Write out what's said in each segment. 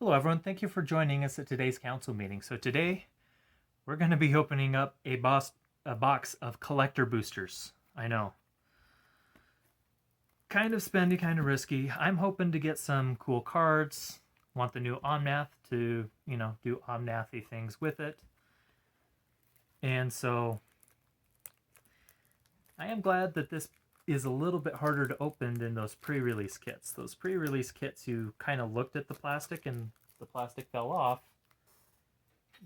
Hello everyone, thank you for joining us at today's council meeting. So today we're going to be opening up a box of collector boosters. I know. Kind of spendy, kind of risky. I'm hoping to get some cool cards. Want the new Omnath to, do Omnathy things with it. And so I am glad that this is a little bit harder to open than those pre-release kits. Those pre-release kits, you kind of looked at the plastic and the plastic fell off.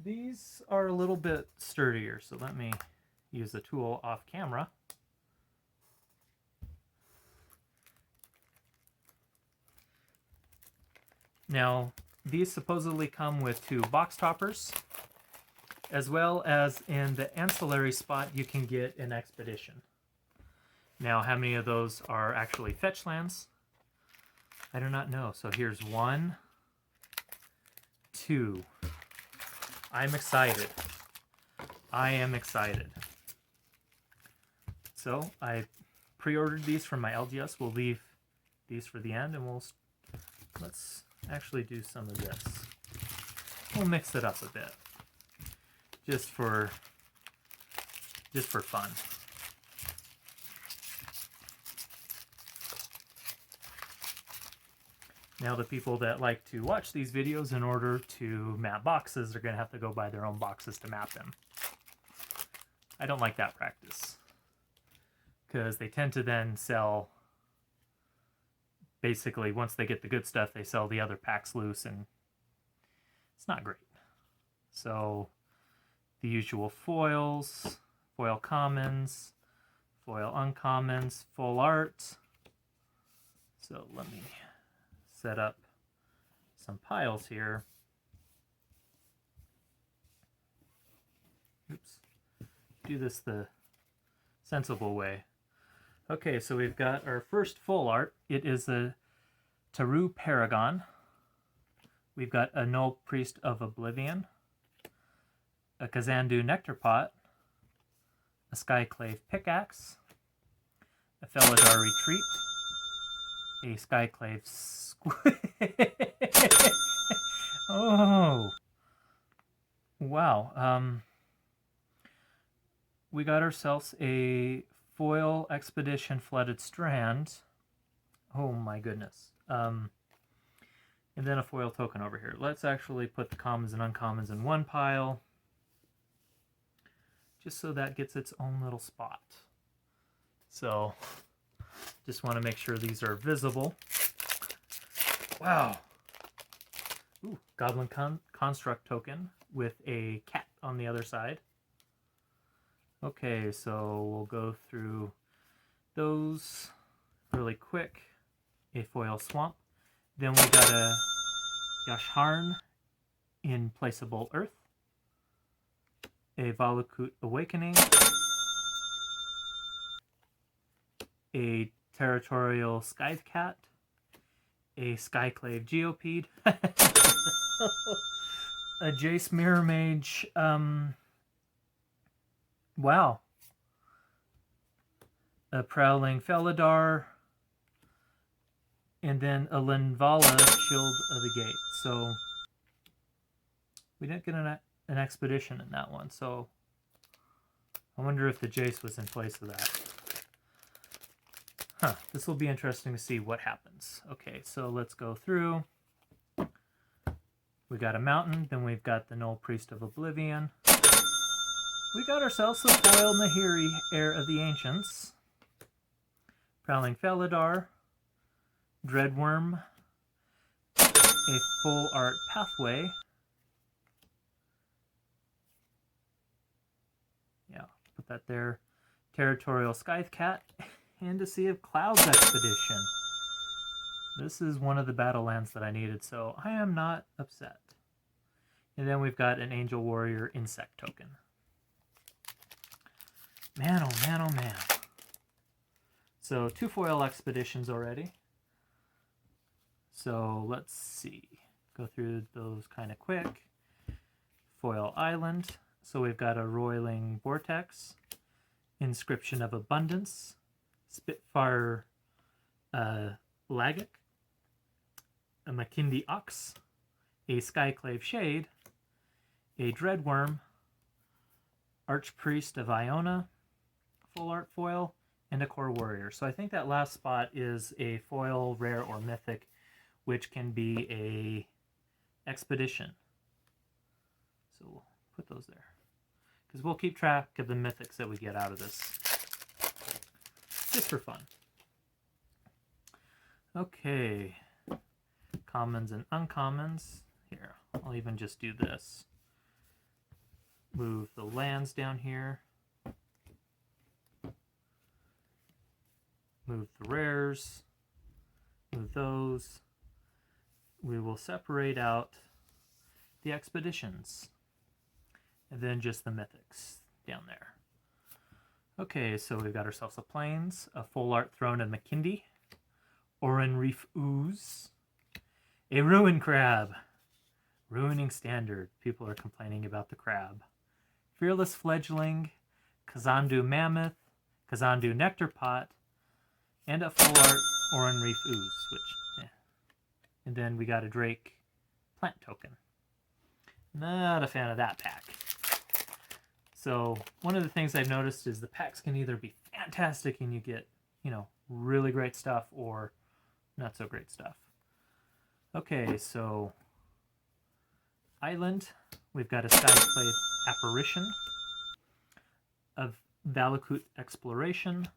These are a little bit sturdier, so let me use the tool off camera. Now, these supposedly come with 2 box toppers, as well as in the ancillary spot you can get an expedition. Now, how many of those are actually fetch lands? I do not know. So here's 1, 2. I'm excited. I am excited. So I pre-ordered these from my LGS. We'll leave these for the end, and let's actually do some of this. We'll mix it up a bit, just for fun. Now, the people that like to watch these videos in order to map boxes are going to have to go buy their own boxes to map them. I don't like that practice, because they tend to then sell, basically, once they get the good stuff, they sell the other packs loose, and it's not great. So, the usual foils, foil commons, foil uncommons, full art. So, let me set up some piles here. Oops. Do this the sensible way. Okay, so we've got our first full art. It is a Taru Paragon. We've got a Null Priest of Oblivion, a Kazandu Nectar Pot, a Skyclave Pickaxe, a Felidar Retreat, a Skyclave Squid. Oh, wow. We got ourselves a foil Expedition Flooded Strand. Oh my goodness. And then a foil token over here. Let's actually put the commons and uncommons in one pile, just so that gets its own little spot. So, just want to make sure these are visible. Wow. Ooh, Goblin Construct token with a cat on the other side. Okay, so we'll go through those really quick. A foil swamp. Then we got a Yasharn in Placeable Earth. A Valakut Awakening. A Territorial Scythe Cat. A Skyclave Geopede. A Jace Mirror Mage. Wow. A Prowling Felidar. And then a Linvala Shield of the Gate. So we didn't get an expedition in that one. So I wonder if the Jace was in place of that. Huh, this will be interesting to see what happens. Okay, so let's go through. We got a mountain, then we've got the Null Priest of Oblivion. We got ourselves a foil Nahiri, Heir of the Ancients. Prowling Felidar. Dreadworm. A full art Pathway. Yeah, put that there. Territorial Scythe Cat. And a Sea of Clouds Expedition. This is one of the battle lands that I needed, so I am not upset. And then we've got an Angel Warrior Insect token. Man, oh man, oh man. So 2 foil expeditions already. So let's see. Go through those kind of quick. Foil Island. So we've got a Roiling Vortex. Inscription of Abundance. Spitfire Lagic, a Makindi Ox, a Skyclave Shade, a Dreadworm, Archpriest of Iona, full art foil, and a Core Warrior. So I think that last spot is a foil, rare, or mythic, which can be a expedition. So we'll put those there, because we'll keep track of the mythics that we get out of this, just for fun. Okay, commons and uncommons. Here, I'll even just do this. Move the lands down here. Move the rares. Move those. We will separate out the expeditions. And then just the mythics down there. Okay, so we've got ourselves a Plains, a full art Throne of Makindi, Oran Reef Ooze, a Ruin Crab, Ruining Standard. People are complaining about the crab. Fearless Fledgling, Kazandu Mammoth, Kazandu Nectar Pot, and a full art Oran Reef Ooze, which, and then we got a Drake plant token. Not a fan of that pack. So one of the things I've noticed is the packs can either be fantastic and you get, really great stuff, or not so great stuff. Okay, so Island, we've got a Skyclave Apparition, of Valakut Exploration,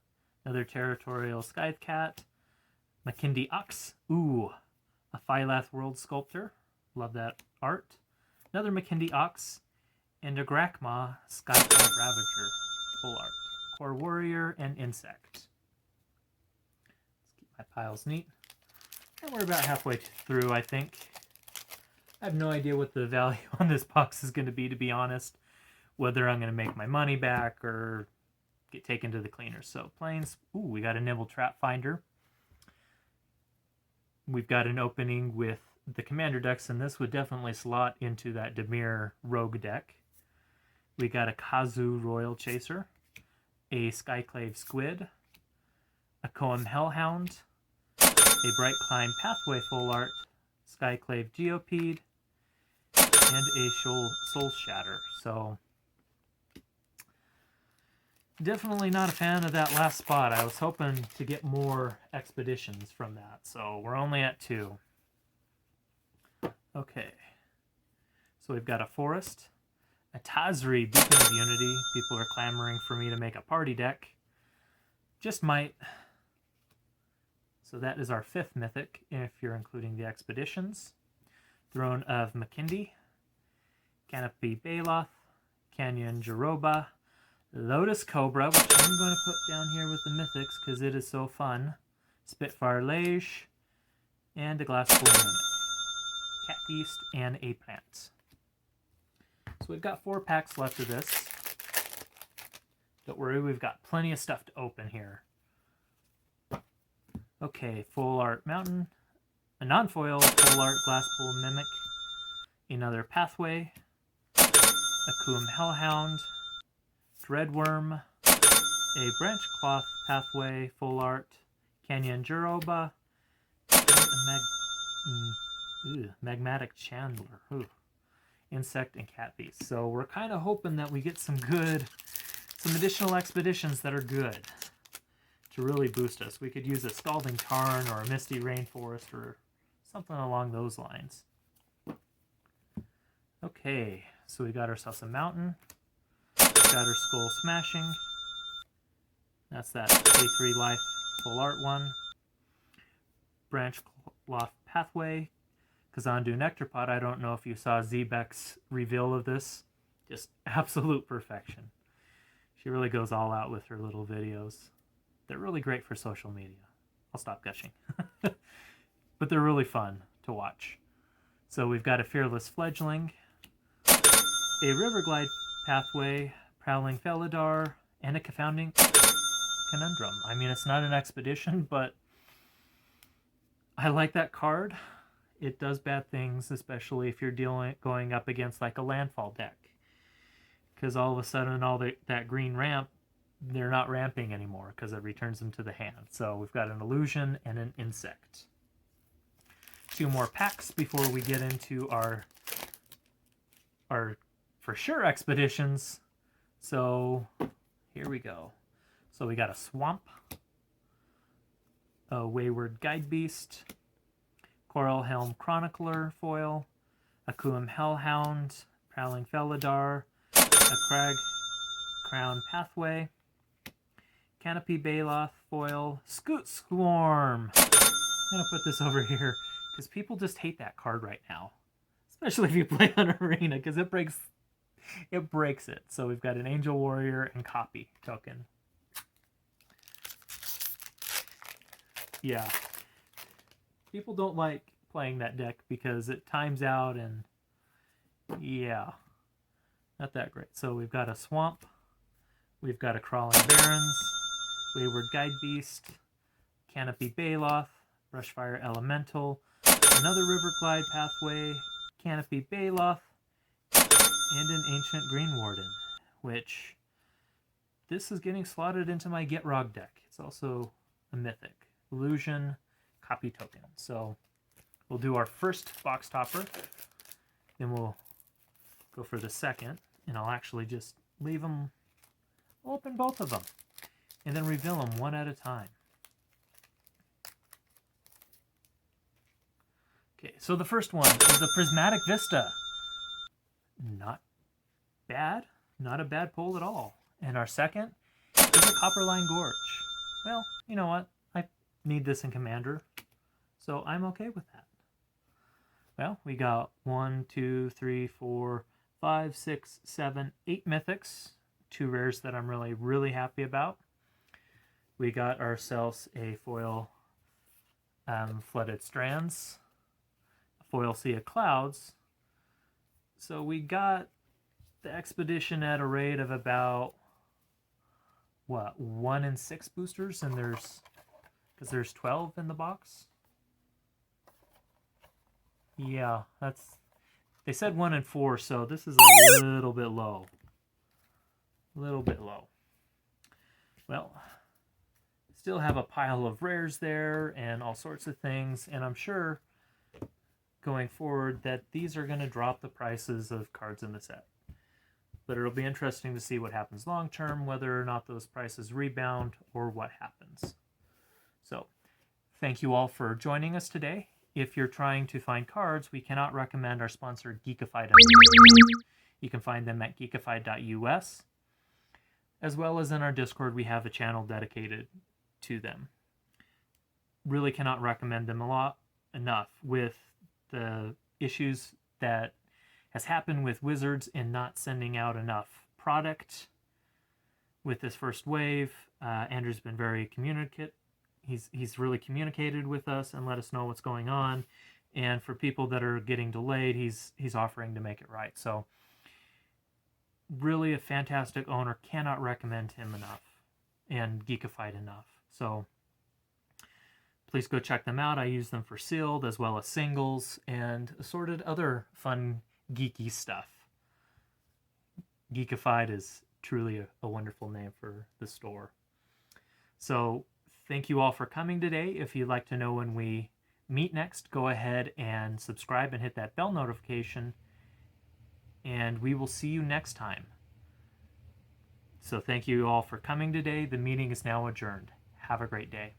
another Territorial Scythe Cat, Makindi Ox, a Phylath World Sculptor, love that art, another Makindi Ox, and a Grakma Skyclave Ravager, full art, Core Warrior, and Insect. Let's keep my piles neat. And we're about halfway through, I think. I have no idea what the value on this box is going to be honest. Whether I'm going to make my money back or get taken to the cleaner. So, Plains. We got a Nibble Trap Finder. We've got an opening with the Commander decks, and this would definitely slot into that Dimir Rogue deck. We got a Kazu Royal Chaser, a Skyclave Squid, a Koem Hellhound, a Bright Climb Pathway Full Art, Skyclave Geopede, and a Soul Shatter. So, definitely not a fan of that last spot. I was hoping to get more expeditions from that, so we're only at 2. Okay, so we've got a Forest, a Tazri Beacon of Unity. People are clamoring for me to make a party deck. Just might. So that is our 5th mythic, if you're including the expeditions. Throne of Makindi, Canopy Baloth, Canyon Jeroba, Lotus Cobra, which I'm going to put down here with the mythics because it is so fun, Spitfire Lage, and a Glass Pool Mimic, Cat Beast, and a Plant. So we've got 4 packs left of this. Don't worry, we've got plenty of stuff to open here. Okay, full art Mountain, a non-foil full art Glass Pool Mimic, another Pathway, a Koem Hellhound, Dreadworm, a Branch Cloth Pathway full art Canyon Jeroba, and a Magmatic Chandler. Insect and Cat Beast. So we're kind of hoping that we get some additional expeditions that are good to really boost us. We could use a Scalding Tarn or a Misty Rainforest or something along those lines. Okay, so we got ourselves a Mountain, Shatter Skull Smashing. That's that A3 Life full art one. Branch Cloth Pathway, Kazandu Nectar Pot. I don't know if you saw Zebek's reveal of this. Just absolute perfection. She really goes all out with her little videos. They're really great for social media. I'll stop gushing. But they're really fun to watch. So we've got a Fearless Fledgling, a Riverglide Pathway, Prowling Felidar, and a Confounding Conundrum. I mean, it's not an expedition, but I like that card. It does bad things, especially if you're going up against like a landfall deck. Because all of a sudden, that green ramp, they're not ramping anymore because it returns them to the hand. So we've got an Illusion and an Insect. 2 more packs before we get into our for sure expeditions. So here we go. So we got a Swamp, a Wayward Guide Beast, Coral Helm Chronicler foil, a Kuum Hellhound, Prowling Felidar, a Crag Crown Pathway, Canopy Baloth foil, Scoot Swarm. I'm going to put this over here because people just hate that card right now. Especially if you play on Arena, because it breaks it. So we've got an Angel Warrior and Copy token. Yeah. People don't like playing that deck because it times out and yeah. Not that great. So we've got a Swamp. We've got a Crawling Barrens, Wayward Guide Beast, Canopy Baloth, Brushfire Elemental, another River Glide Pathway, Canopy Baloth, and an Ancient Green Warden, which this is getting slotted into my Get Rog deck. It's also a Mythic. Illusion, Copy token. So we'll do our first box topper, then we'll go for the second, and I'll actually just leave them, open both of them, and then reveal them one at a time. Okay, so the first one is a Prismatic Vista. Not bad. Not a bad pull at all. And our second is a Copperline Gorge. Well, you know what? I need this in Commander, so I'm okay with that. Well, we got 1, 2, 3, 4, 5, 6, 7, 8 Mythics. 2 rares that I'm really happy about. We got ourselves a foil Flooded Strands, a foil Sea of Clouds. So we got the Expedition at a rate of about, what, 1 in 6 boosters, and because there's 12 in the box. Yeah, they said 1 in 4, so this is a little bit low. Well, still have a pile of rares there and all sorts of things, and I'm sure going forward that these are going to drop the prices of cards in the set. But it'll be interesting to see what happens long term, whether or not those prices rebound or what happens. So, thank you all for joining us today. If you're trying to find cards, we cannot recommend our sponsor Geekified. You can find them at geekified.us. As well as in our Discord, we have a channel dedicated to them. Really cannot recommend them enough with the issues that has happened with Wizards in not sending out enough product with this first wave. Andrew's been very communicative. He's really communicated with us and let us know what's going on. And for people that are getting delayed, he's offering to make it right. So really a fantastic owner. Cannot recommend him enough and Geekified enough. So please go check them out. I use them for sealed as well as singles and assorted other fun geeky stuff. Geekified is truly a wonderful name for the store. So thank you all for coming today. If you'd like to know when we meet next, go ahead and subscribe and hit that bell notification. And we will see you next time. So thank you all for coming today. The meeting is now adjourned. Have a great day.